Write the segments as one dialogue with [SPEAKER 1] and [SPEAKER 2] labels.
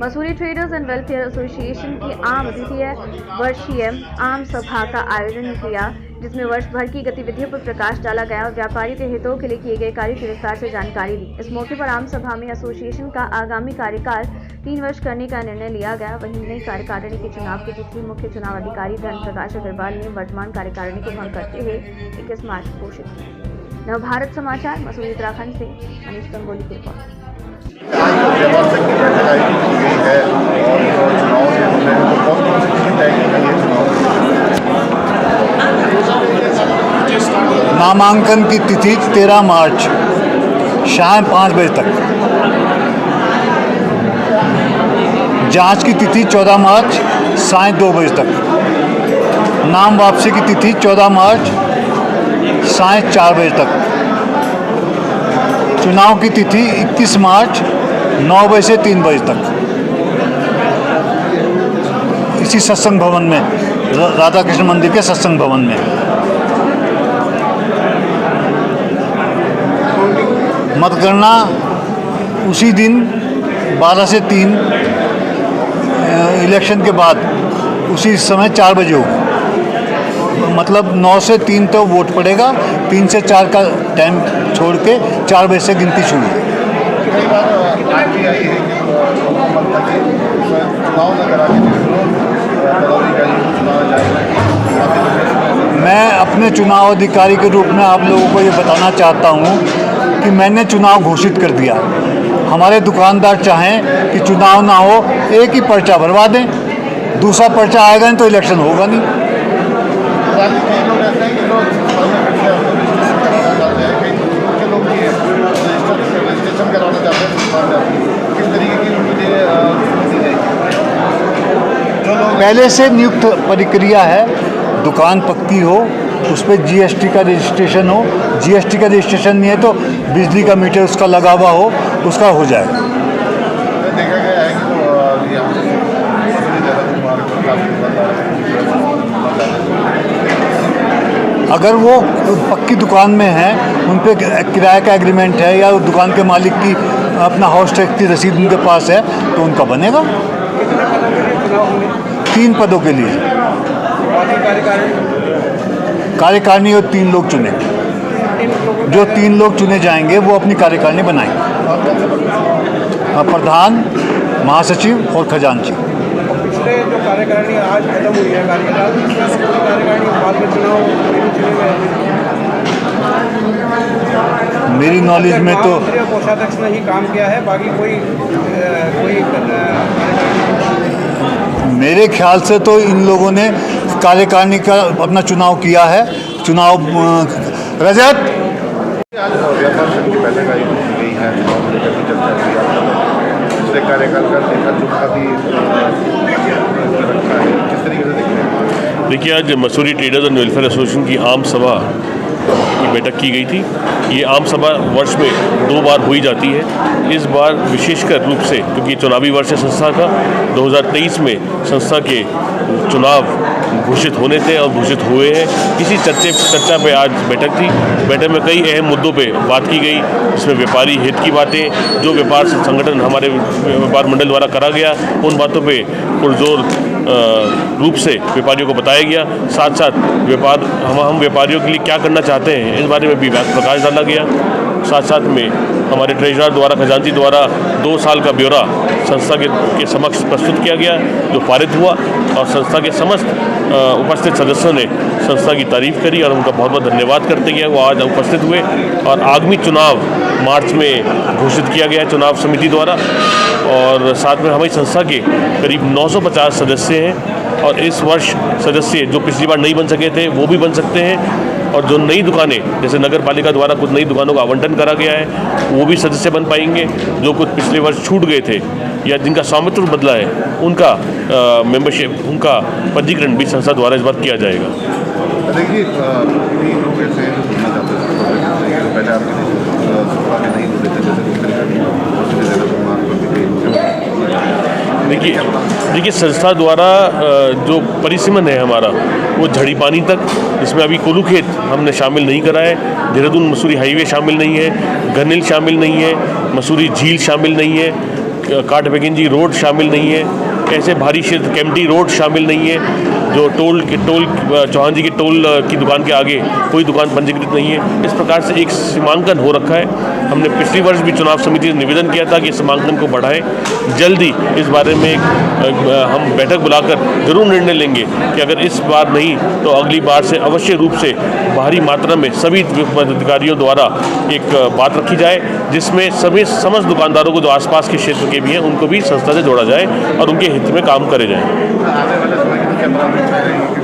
[SPEAKER 1] Mussoorie traders and welfare association की आम द्वितीय वर्षीय आम सभा का आयोजन किया, जिसमें वर्ष भर की गतिविधियों पर प्रकाश डाला गया और व्यापारियों के हितों के लिए किए गए कार्यों की विस्तार से जानकारी दी। इस मौके पर आम सभा में एसोसिएशन का आगामी कार्यकाल 3 वर्ष करने का निर्णय लिया गया। वहीं नई कार्यकारिणी के चुनाव की तिथि मुख्य चुनाव अधिकारी धर्म प्रकाश अग्रवाल ने वर्तमान कार्यकारिणी को भंग करते हुए 21 मार्च घोषित किया। नवभारत समाचार मसूरी उत्तराखंड से मनीष गंगोली की रिपोर्ट।
[SPEAKER 2] नामांकन की तिथि 13 मार्च शाम 5 बजे तक। जांच की तिथि 14 मार्च साय 2 बजे तक। नाम वापसी की तिथि 14 मार्च साय 4 बजे तक। चुनाव की तिथि 21 मार्च 9 बजे से 3 बजे तक। इसी सत्संग भवन में, राधा कृष्ण मंदिर के सत्संग भवन में। मतगणना उसी दिन 12 से 3 इलेक्शन के बाद उसी समय 4 बजे होगी। मतलब 9 से 3 तो वोट पड़ेगा, 3 से 4 का टाइम छोड़ के 4 बजे से गिनती शुरू होगी। मैं अपने चुनाव अधिकारी के रूप में आप लोगों को ये बताना चाहता हूँ कि मैंने चुनाव घोषित कर दिया। हमारे दुकानदार चाहें कि चुनाव ना हो, एक ही पर्चा भरवा दें, दूसरा पर्चा आएगा नहीं तो इलेक्शन होगा नहीं। पहले से नियुक्त प्रक्रिया है, दुकान पक्की हो, उस पर जीएसटी का रजिस्ट्रेशन हो। जीएसटी का रजिस्ट्रेशन नहीं है तो बिजली का मीटर उसका लगा हुआ हो, उसका हो जाएगा।
[SPEAKER 3] देखा गया है कि
[SPEAKER 2] अगर वो पक्की दुकान में है, उन पर किराए का एग्रीमेंट है या दुकान के मालिक की अपना हाउस टैक्स की रसीद उनके पास है तो उनका बनेगा। 3 पदों के लिए कार्यकारिणी और 3 लोग चुने। जो 3 लोग चुने जाएंगे वो अपनी कार्यकारिणी बनाएंगे, प्रधान, महासचिव और खजांची।
[SPEAKER 4] पिछले जो कार्यकारिणी आज खत्म हुई है कार्यकारिणी बाद में चुनाव
[SPEAKER 2] मेरी नॉलेज में तो
[SPEAKER 4] कोषाध्यक्ष ने ही काम किया है, बाकी कोई
[SPEAKER 2] मेरे ख्याल से तो इन लोगों ने कार्यकारिणी का अपना चुनाव किया है। चुनाव रजत
[SPEAKER 3] आज व्यापार संघ की बैठक आयोजित की गई है, चुनाव को लेकर चर्चा हुई। पिछले कार्यकाल का लेखा जोखा भी रखा है, किस तरीके से देखते हैं?
[SPEAKER 5] देखिए, आज Mussoorie traders and welfare association की आम सभा की बैठक की गई थी। ये आम सभा वर्ष में 2 बार हुई जाती है। इस बार विशेषकर रूप से क्योंकि चुनावी वर्ष है संस्था का, 2023 में संस्था के चुनाव घोषित होने थे और घोषित हुए हैं। इसी चर्चा पे आज बैठक थी। बैठक में कई अहम मुद्दों पे बात की गई, जिसमें व्यापारी हित की बातें, जो व्यापार संगठन हमारे व्यापार मंडल द्वारा करा गया, उन बातों पे पुरजोर रूप से व्यापारियों को बताया गया। साथ साथ हम व्यापारियों के लिए क्या करना चाहते हैं, इस बारे में भी प्रकाश डाला गया। साथ साथ में हमारे ट्रेजरर द्वारा, खजांची द्वारा 2 साल का ब्यौरा संस्था के समक्ष प्रस्तुत किया गया, जो पारित हुआ और संस्था के समस्त उपस्थित सदस्यों ने संस्था की तारीफ करी और उनका बहुत बहुत धन्यवाद करते हुए वो आज उपस्थित हुए। और आगामी चुनाव मार्च में घोषित किया गया है चुनाव समिति द्वारा। और साथ में हमारी संस्था के करीब 950 सदस्य हैं और इस वर्ष सदस्य जो पिछली बार नहीं बन सके थे वो भी बन सकते हैं। और जो नई दुकानें, जैसे नगर पालिका द्वारा कुछ नई दुकानों का आवंटन करा गया है, वो भी सदस्य बन पाएंगे। जो कुछ पिछले वर्ष छूट गए थे या जिनका स्वामित्व बदला है, उनका मेंबरशिप, उनका पंजीकरण भी संस्था द्वारा इस बार किया जाएगा।
[SPEAKER 3] देखिए, 3 लोग ऐसे हैं जो सुनना चाहते हैं, पहले आपके नहीं होते थे,
[SPEAKER 5] देखिए संस्था द्वारा जो परिसीमन है हमारा वो झड़ी पानी तक, जिसमें अभी कोलूखेत हमने शामिल नहीं करा है, देहरादून मसूरी हाईवे शामिल नहीं है, गनिल शामिल नहीं है, मसूरी झील शामिल नहीं है, काटबेगंजी रोड शामिल नहीं है, ऐसे भारी क्षेत्र केम्प्टी रोड शामिल नहीं है, जो टोल चौहान जी की टोल की दुकान के आगे कोई दुकान पंजीकृत नहीं है। इस प्रकार से एक सीमांकन हो रखा है। हमने पिछली वर्ष भी चुनाव समिति से निवेदन किया था कि इस सीमांकन को बढ़ाएं। जल्दी इस बारे में हम बैठक बुलाकर जरूर निर्णय लेंगे कि अगर इस बार नहीं तो अगली बार से अवश्य रूप से भारी मात्रा में सभी पदाधिकारियों द्वारा एक बात रखी जाए, जिसमें सभी समस्त दुकानदारों को जो आसपास के क्षेत्र के भी हैं उनको भी संस्था से जोड़ा जाए और उनके हित में काम करे जाए।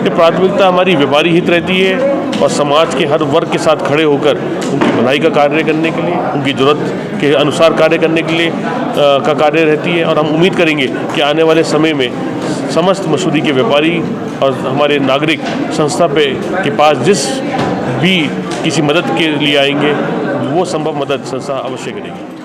[SPEAKER 5] ये प्राथमिकता हमारी व्यापारी हित रहती है और समाज के हर वर्ग के साथ खड़े होकर उनकी भलाई का कार्य करने के लिए, उनकी ज़रूरत के अनुसार कार्य करने के लिए का कार्य रहती है। और हम उम्मीद करेंगे कि आने वाले समय में समस्त मसूरी के व्यापारी और हमारे नागरिक संस्था के पास जिस भी किसी मदद के लिए आएंगे वो संभव मदद संस्था अवश्य करेगी।